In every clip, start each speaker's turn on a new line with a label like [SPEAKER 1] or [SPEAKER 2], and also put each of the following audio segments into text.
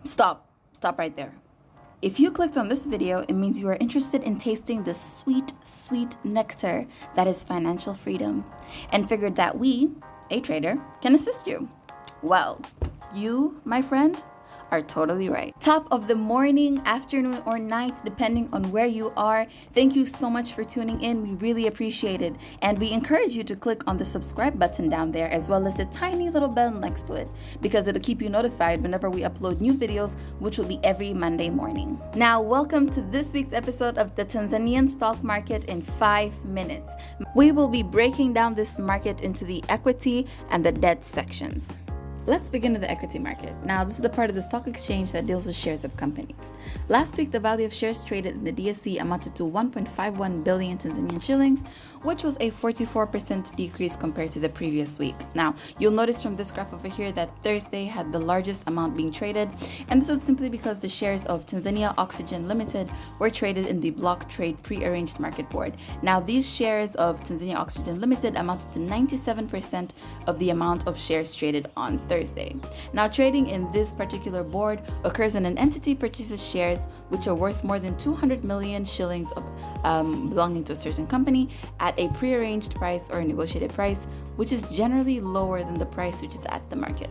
[SPEAKER 1] Stop right there. If you clicked on this video, it means you are interested in tasting the sweet, sweet nectar that is financial freedom and figured that we, a trader, can assist you. Well, you, my friend, are totally right. Top of the morning, afternoon, or night, depending on where you are. Thank you so much for tuning in. We really appreciate it. And we encourage you to click on the subscribe button down there, as well as the tiny little bell next to it, because it'll keep you notified whenever we upload new videos, which will be every Monday morning. Now, welcome to this week's episode of the Tanzanian stock market in 5 minutes. We will be breaking down this market into the equity and the debt sections. Let's begin with the equity market. Now, this is the part of the stock exchange that deals with shares of companies. Last week, the value of shares traded in the DSE amounted to 1.51 billion Tanzanian shillings, which was a 44% decrease compared to the previous week. Now, you'll notice from this graph over here that Thursday had the largest amount being traded, and this is simply because the shares of Tanzania Oxygen Limited were traded in the block trade pre-arranged market board. Now, these shares of Tanzania Oxygen Limited amounted to 97% of the amount of shares traded on Thursday. Now, trading in this particular board occurs when an entity purchases shares which are worth more than 200 million shillings of, belonging to a certain company at a prearranged price or a negotiated price, which is generally lower than the price which is at the market.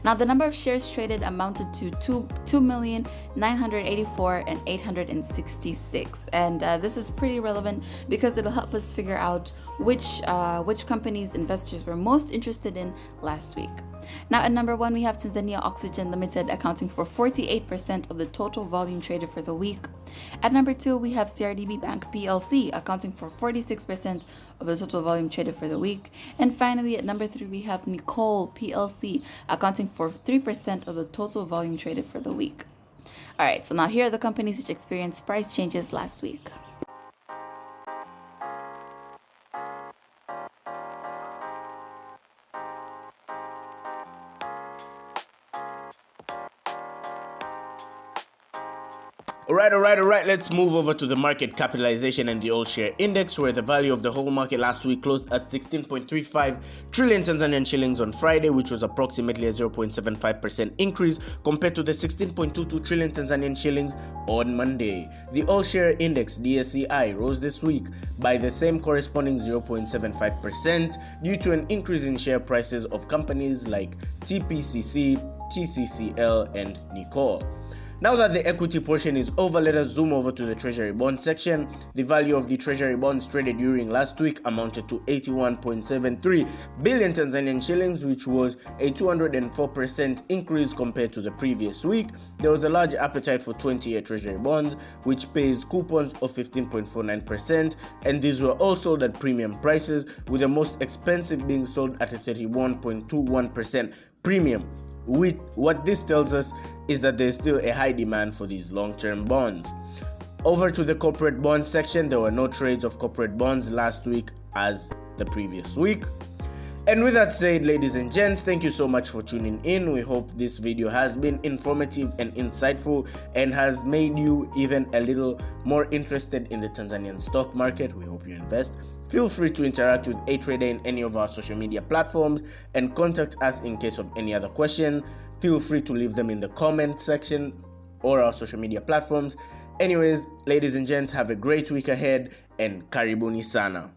[SPEAKER 1] Now, the number of shares traded amounted to 2,984,866, and this is pretty relevant because it'll help us figure out which companies investors were most interested in last week. Now, at number 1, we have Tanzania Oxygen Limited, accounting for 48% of the total volume traded for the week. At number 2, we have CRDB Bank PLC, accounting for 46% of the total volume traded for the week. And finally, at number 3, we have NICOL PLC, accounting for 3% of the total volume traded for the week. All right, so now here are the companies which experienced price changes last week.
[SPEAKER 2] All right. Let's move over to the market capitalization and the all share index, where the value of the whole market last week closed at 16.35 trillion Tanzanian shillings on Friday, which was approximately a 0.75% increase compared to the 16.22 trillion Tanzanian shillings on Monday. The all share index DSEI rose this week by the same corresponding 0.75% due to an increase in share prices of companies like TPCC, TCCL, and NICOL. Now that the equity portion is over, let us zoom over to the treasury bond section. The value of the treasury bonds traded during last week amounted to 81.73 billion Tanzanian shillings, which was a 204% increase compared to the previous week. There was a large appetite for 20-year treasury bonds, which pays coupons of 15.49%, and these were all sold at premium prices, with the most expensive being sold at a 31.21% premium. What this tells us is that there is still a high demand for these long-term bonds. Over to the corporate bond section, there were no trades of corporate bonds last week as the previous week. And with that said, ladies and gents, thank you so much for tuning in. We hope this video has been informative and insightful and has made you even a little more interested in the Tanzanian stock market. We hope you invest. Feel free to interact with a trader in any of our social media platforms and contact us in case of any other question. Feel free to leave them in the comment section or our social media platforms. Anyways, ladies and gents, have a great week ahead and karibuni sana.